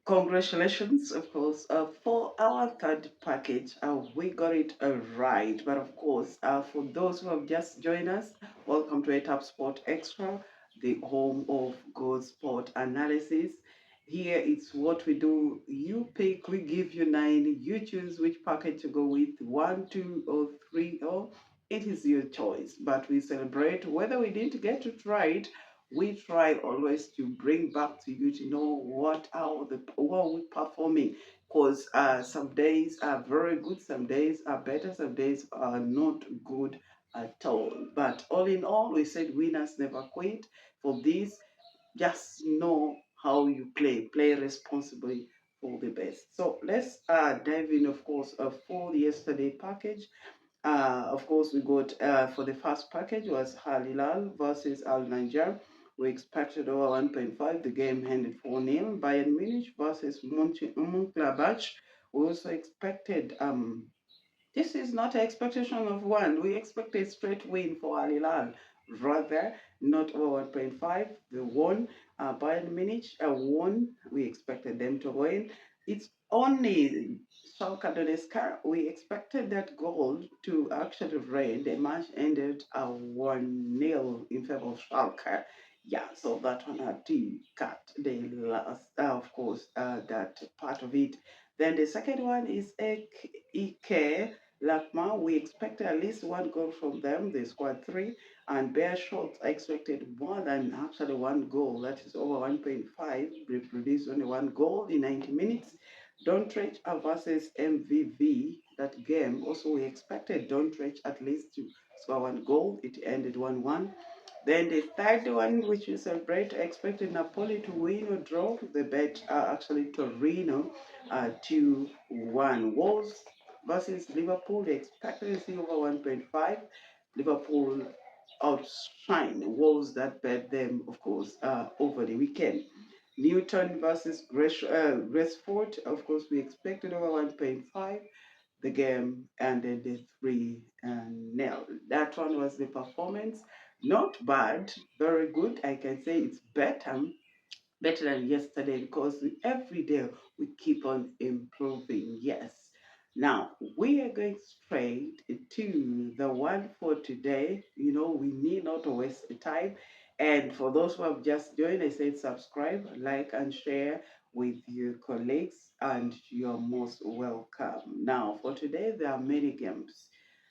Congratulations, of course, for our third package. We got it right. But of course, for those who have just joined us, welcome to Etap Sports Xtra, the home of good sport analysis. Here it's what we do. You pick, we give you nine. You choose which package to go with, one, two, or three, or it is your choice. But we celebrate whether we didn't get it right. We try always to bring back to you to know what we're performing, because some days are very good, some days are better, some days are not good at all. But all in all, we said winners never quit. For this, just know how you play responsibly for the best. So let's dive in, of course, for the yesterday package. Of course, we got for the first package was Al Hilal versus Al Niger. We expected over 1.5. The game ended 4-0. Bayern Munich versus Mönchengladbach. We also expected this is not an expectation of one. We expect a straight win for Al Hilal. Rather, not over 1.5. They won. Bayern Munich won. We expected them to win. It's only Schalke Donetsk. We expected that goal to actually rain. The match ended 1-0 in favor of Schalke. Yeah, so that one had to cut the last, of course, that part of it. Then the second one is Ike Lakma. We expected at least one goal from them. They scored three. And Bear Shots expected more than actually one goal. That is over 1.5. They produced only one goal in 90 minutes. Dontridge versus MVV. That game, also we expected Dontridge at least to score one goal. It ended 1-1. Then the third one, which we celebrate, expected Napoli to win or draw. The bet actually Torino 2-1. Wolves versus Liverpool, they expected to see over 1.5. Liverpool outshine Wolves that bet them, of course, over the weekend. Newton versus Gresford, of course, we expected over 1.5. The game ended the 3-0. That one was the performance. Not bad, very good. I can say it's better than yesterday because every day we keep on improving. Yes. Now we are going straight to the one for today. We need not to waste the time. And for those who have just joined, I said subscribe, like, and share with your colleagues, and you're most welcome. Now, for today, there are many games.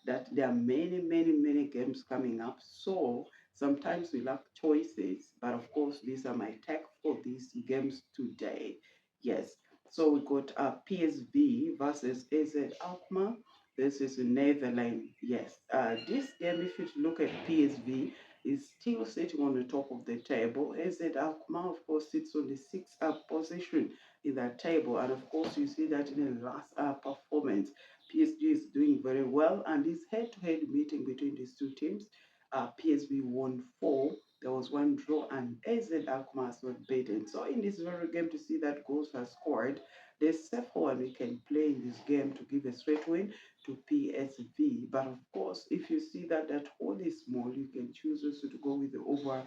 There are many games coming up. So sometimes we lack choices, but of course, these are my tech for these games today. Yes. So we got PSV versus AZ Alkmaar. This is in Netherlands. Yes. This game, if you look at PSV, is still sitting on the top of the table. AZ Alkmaar, of course, sits on the sixth position in that table. And of course, you see that in the last performance, PSG is doing very well. And this head-to-head meeting between these two teams, PSV won 4. There was one draw, and AZ Alkmaar was not beaten. So in this very game, to see that goals are scored, the safer one we can play in this game to give a straight win to PSV. But of course, if you see that hold is small, you can choose also to go with the over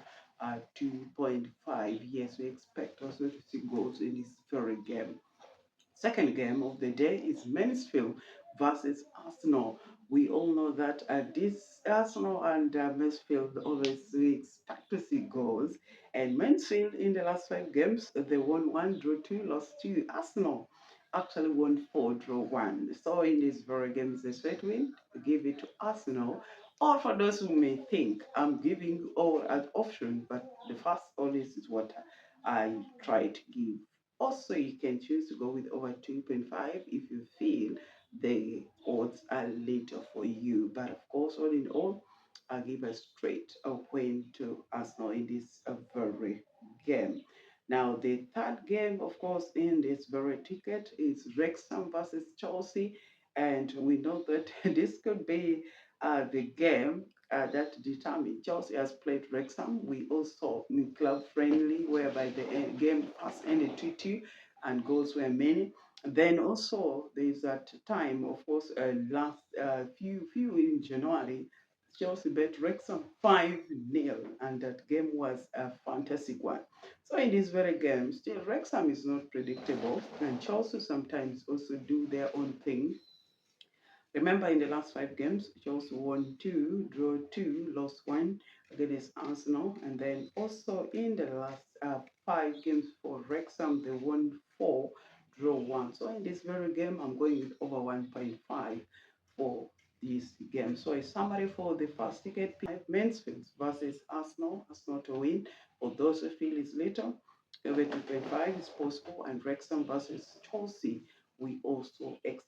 2.5. Yes, we expect also to see goals in this very game. Second game of the day is Mansfield versus Arsenal. We all know that this Arsenal and Mansfield always we expect to see goals. And Mansfield in the last 5 games, they won one, drew two, lost two. Arsenal actually won four, draw one. So in this very game, it's a straight win. Give it to Arsenal. Or for those who may think I'm giving all an option, but the first always is what I try to give. Also, you can choose to go with over 2.5 if you feel the odds are later for you. But of course, all in all, I'll give a straight win to Arsenal in this very game. Now, the third game, of course, in this very ticket is Wrexham versus Chelsea. And we know that this could be the game that determined. Chelsea has played Wrexham. We also in club friendly, whereby the game first ended 2-2 and goals were many. Then also there's that time, of course, last few in January, Chelsea bet Wrexham 5-0, and that game was a fantastic one. So in this very game, still Wrexham is not predictable, and Chelsea sometimes also do their own thing. Remember, in the last 5 games, Chelsea won two, drew two, lost one against Arsenal, and then also in the last 5 games for Wrexham, they won four, draw one. So in this very game, I'm going with over 1.5 for this game. So a summary for the first ticket: Mansfield versus Arsenal. Arsenal to win. For those who feel it's little, over 2.5 is possible, and Wrexham versus Chelsea, we also expect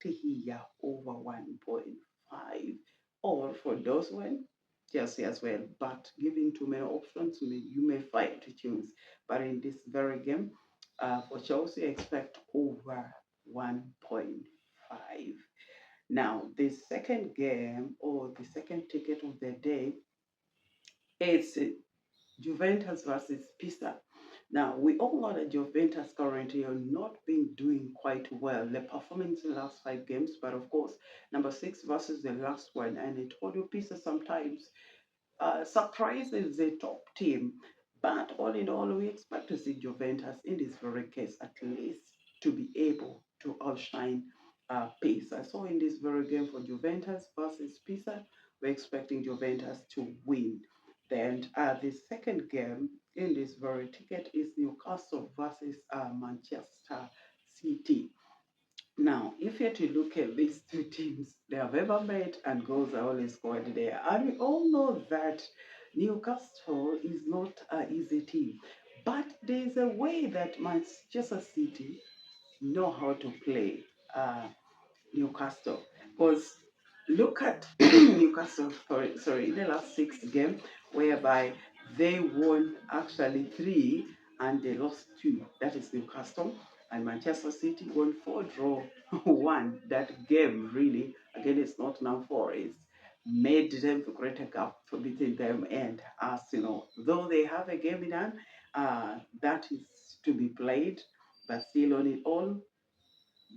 to hear over 1.5. Or for those one, Chelsea as well. But giving too many options, you may fight to choose. But in this very game, for Chelsea, expect over 1.5. Now, the second game or the second ticket of the day is Juventus versus Pisa. Now, we all know that Juventus currently are not been doing quite well. The performance in the last 5 games, but of course, number 6 versus the last one. And I told you, Pisa sometimes surprises the top team. But all in all, we expect to see Juventus in this very case at least to be able to outshine Pisa. So in this very game for Juventus versus Pisa, we're expecting Juventus to win. Then the second game in this very ticket is Newcastle versus Manchester City. Now, if you're to look at these two teams, they have ever met and goals are always scored there. And we all know that Newcastle is not an easy team. But there's a way that Manchester City know how to play Newcastle. Because look at Newcastle, sorry, in the last 6 games, whereby they won actually three and they lost two. That is Newcastle. And Manchester City won four, draw one. That game really against Nottingham Forest made them to create a gap for beating them and Arsenal. Though they have a game in hand, that is to be played, but still on it all,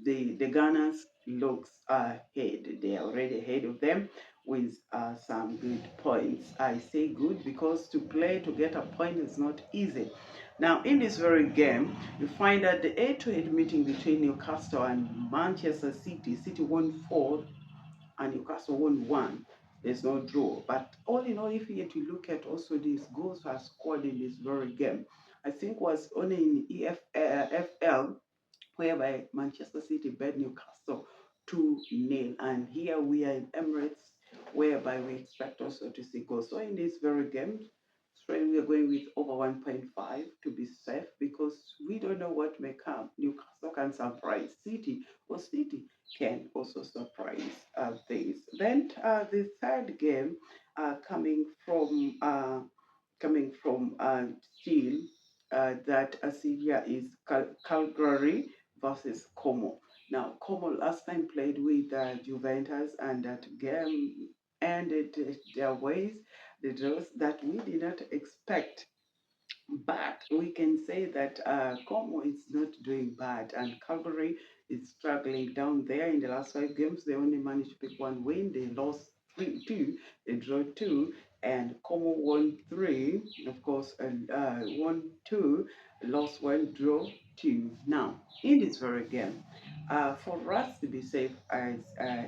the Gunners looks ahead. They are already ahead of them with some good points. I say good because to play to get a point is not easy. Now, in this very game, you find that the 8-8 meeting between Newcastle and Manchester City, City won four and Newcastle won one. There's no draw. But all in all, if you had to look at also these goals are scored in this very game, I think was only in EFL whereby Manchester City beat Newcastle 2-0. And here we are in Emirates, whereby we expect also to see goals. So in this very game, straight we are going with over 1.5 to be safe because we don't know what may come. Newcastle can surprise City, or City can also surprise things. Then the third game coming from still that Assyria is Calgary versus Como. Now, Como last time played with Juventus, and that game ended their ways, the draws that we did not expect. But we can say that Como is not doing bad, and Calgary is struggling down there. In the last 5 games, they only managed to pick one win. They lost two, they drew two, and Como won three, of course, and won two, lost one, draw two. Now, in this very game, for us to be safe as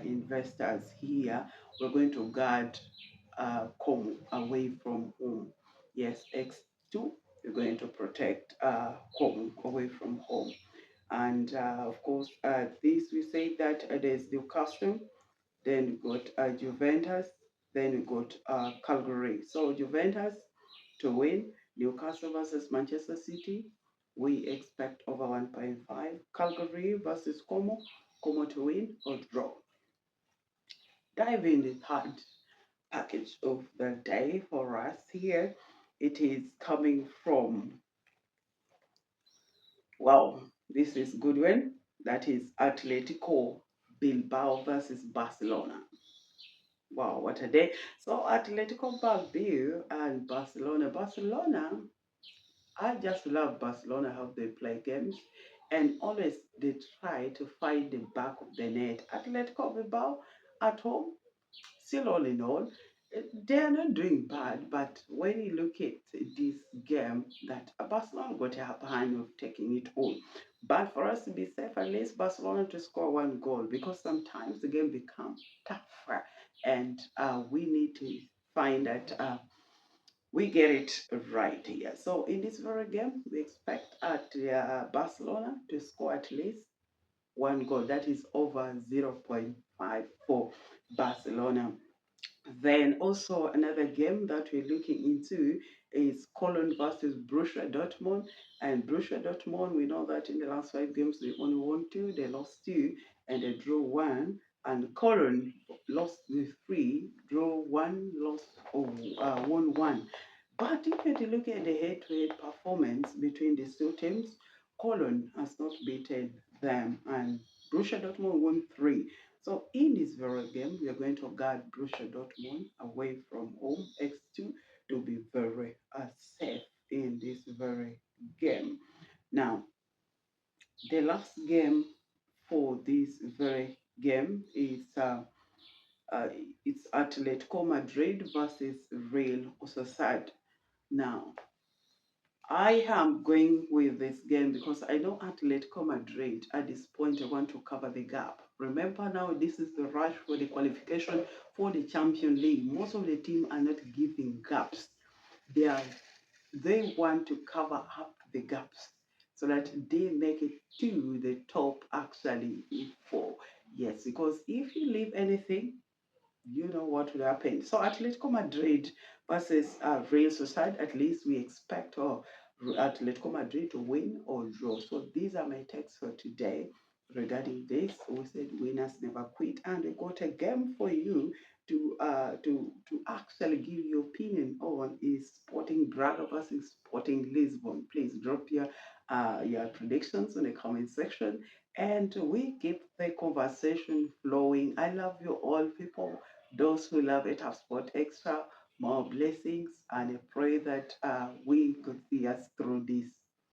investors here, we're going to guard Como away from home. Yes, X2, we're going to protect home away from home. And of course, this we say that there's Newcastle, then we got Juventus, then we got Calgary. So Juventus to win, Newcastle versus Manchester City, we expect over 1.5. Calgary versus Como, Como to win or draw. Dive in the third package of the day for us here. It is coming from, wow, this is good one. That is Atletico Bilbao versus Barcelona. Wow, what a day. So Atletico Bilbao and Barcelona. Barcelona, I just love Barcelona how they play games. And always they try to find the back of the net. Atletico Bilbao at home, still all in all, They are not doing bad, but when you look at this game, that Barcelona got a upper hand of taking it all. But for us to be safe, at least Barcelona to score one goal because sometimes the game becomes tougher, and we need to find that we get it right here. So in this very game, we expect at Barcelona to score at least one goal. That is over 0.5 for Barcelona. Then also another game that we're looking into is Cologne versus Borussia Dortmund. And Borussia Dortmund, we know that in the last 5 games they only won two, they lost two, and they drew one. And Cologne lost the three, drew one, lost won one. But if you look at the head-to-head performance between these two teams, Cologne has not beaten them, and Borussia Dortmund won three. So in this very game, we are going to guard Borussia Dortmund away from home X2 to be very safe in this very game. Now, the last game for this very game is uh, it's Atletico Madrid versus Real Sociedad. Now, I am going with this game because I know Atletico Madrid at this point I want to cover the gap. Remember now this is the rush for the qualification for the Champions League. Most of the team are not giving gaps. They are they want to cover up the gaps so that they make it to the top actually for yes, because if you leave anything you know what will happen. So Atletico Madrid versus Real Sociedad, at least we expect Atletico Madrid to win or draw. So these are my takes for today regarding this. We said winners never quit, and we got a game for you to actually give your opinion on is Sporting Braga versus Sporting Lisbon. Please drop your predictions in the comment section and we keep the conversation flowing. I love you all people, those who love Etap Sport Extra, more blessings, and I pray that we could see us through this